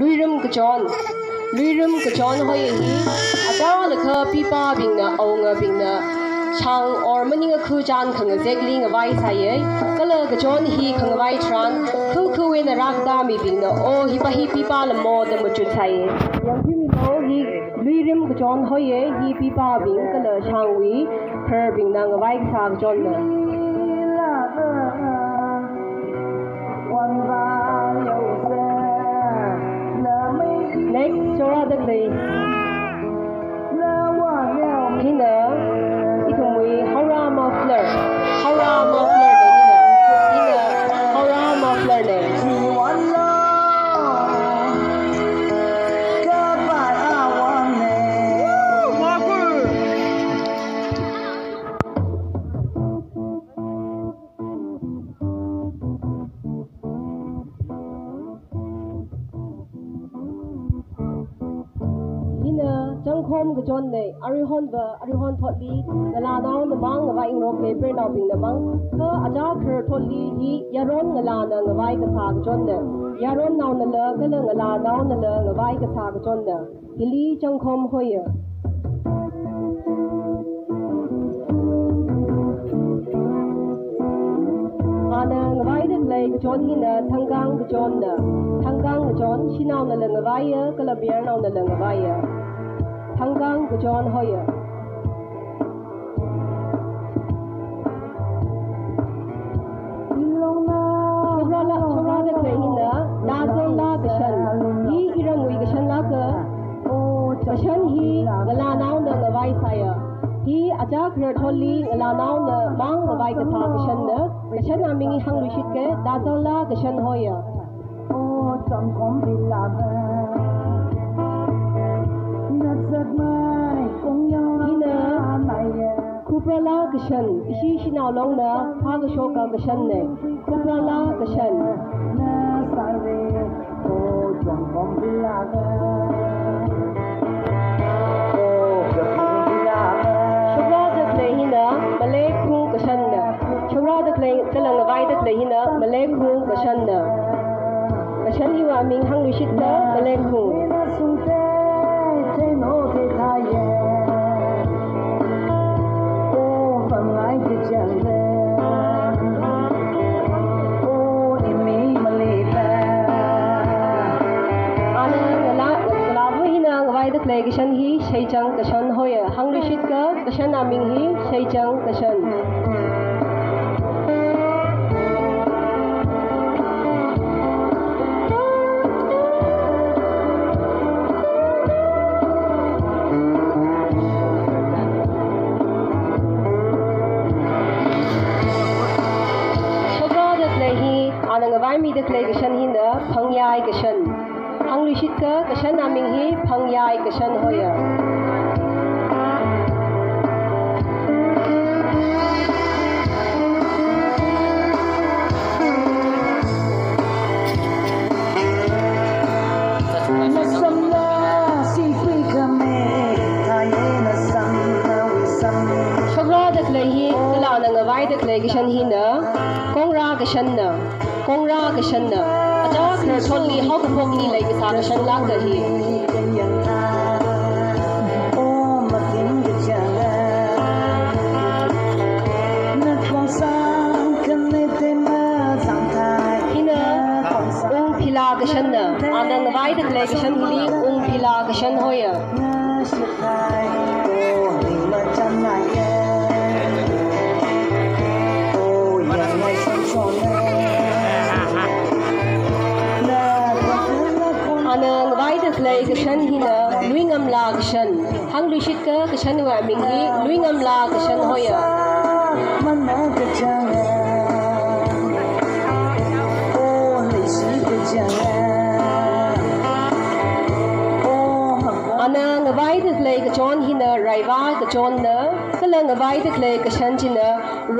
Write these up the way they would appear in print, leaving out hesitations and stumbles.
luirum kachon hoye hi ata lekha pipa bingna aunga bingna chang or maninga khujan khanga zegling vai saye kala kachon hi khanga vai tran khu in rakda mi bingna o hi pa hi pipa la mo da muchu saye yang mi no hi luirum kachon hoye hi pipa bing kala changwi khar bingna vai sa kachon na next chora the play hina Ithumwui hora muffler de hina hora muffler de Jangkhom gajon ne arihon thotli ngala naw na mang ngawai ingro paper naw ping na mang ka aja khur thotli hi yaron ngala na ngawai ka sa gajon ne yaron naw na la ka la ngala naw na la ngawai ka sa gajon ne hili jangkhom hoya ana ngawai de play gajon hi na thanggang gajon shinaw na la ngawai ya ka la biar naw na la ngawai ya Hanggang gajon hoya Chora de klehina dazon la gashan hi irangui gashan la ka gashan hi ngala naw na ngawai saya hi aja khra tholi ngala naw na mang ngawai ka tha gashan na mingi hanglu shit ke dazon la gashan hoya chomkom bilaba Kuprala gashan ishi shinaw long na phaga shoka gashan ne kuprala gashan na sare o jongom bilaga o gapung bilaga shura de klehina malay khu gashan na shura de kleh kalang vai de klehina malay khu gashan na gashan hi wa ming hang lu shit ka malay khu Gashan hi shaychang gashan hoya hanglu shit ka gashan aming hi shaychang gashan Shogra de play hi anang vai mi de play gashan hi na phangyai gashan Hanglu shit ka gashan aming hi phangyai gashan hoya Shogra de klay hi kala nang vai de klay gashan hi na kongra gashan na aja khar tholi how ka phokli lai ka sa gashan la ka hi o matin gachanga na khonsang kanne te ma samthai ina phila gashan na anang vai de klay gashan hi phila gashan hoya Shithai o hima chanai o yangai sanchon Anang vai de klay gashan hina luingam la gashan hanglu shit ka gashan wa ming hi luingam la gashan hoya manna gachanga o leisi gachanga Anang vai de klay gachon hina raiwa gachon na kalang vai de klay gashan china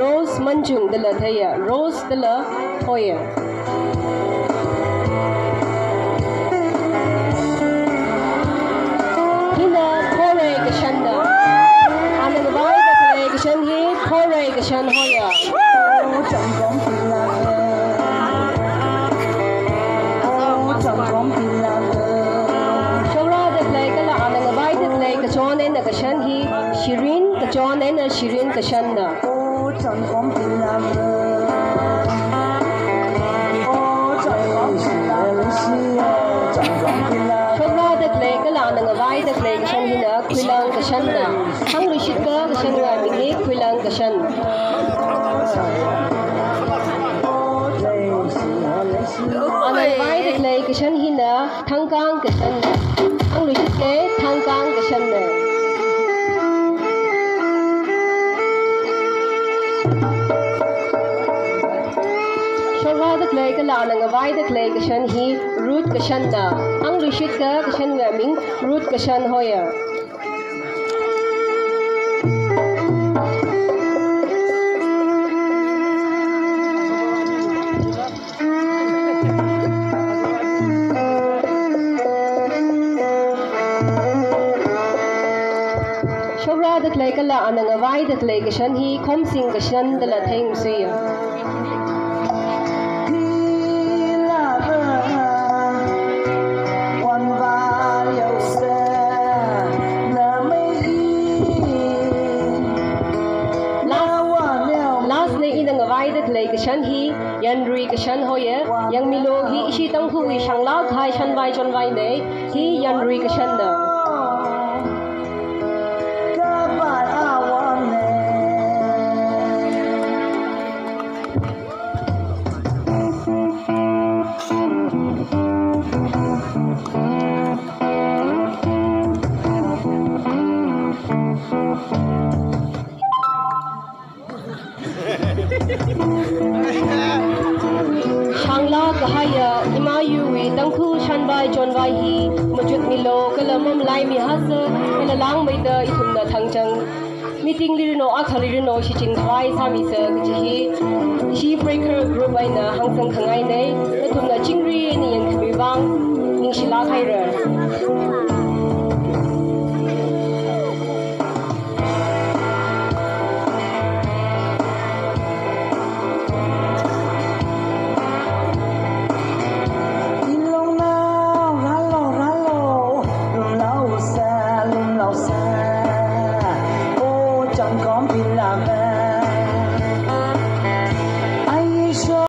rose manjung de la thaya rose de la hoya Gashan hi pore gashan hoya chong gom pila kashan hi shirin kajon ena shirin kashan na Chonvai the clay kalan ng vai the clay kashan hi na kwilang kashan na hang rishit ka kashan nga bingli kwilang kashan Anang vai the clay kashan hi na thangkang kashan na hang rishit ke thangkang kashan na Chonvai the clay kalan ng vai the clay kashan hi root kashan na hang rishit ka kashan nga ming root kashan hoya the clay kala anang avai the clay kashan hi khom sing kashan de la theng siya last ne inang avai the clay kashan hi yanrui kashan hoye yang milo hi ishi tang hu wi shang lao khai shanvai chonvai ne hi yanrui kashan na Shangla kahaya imayu wi tangku shanvai chonvai hi mujut milo kalamam lai mi hasa kala lang mai da ithumna thangchang meeting lirino akhali rino shi chingthwai sami sa hi shi breaker group aina hangsang khangai nei ithumna chingri ni yan khmi wang ning shila khaira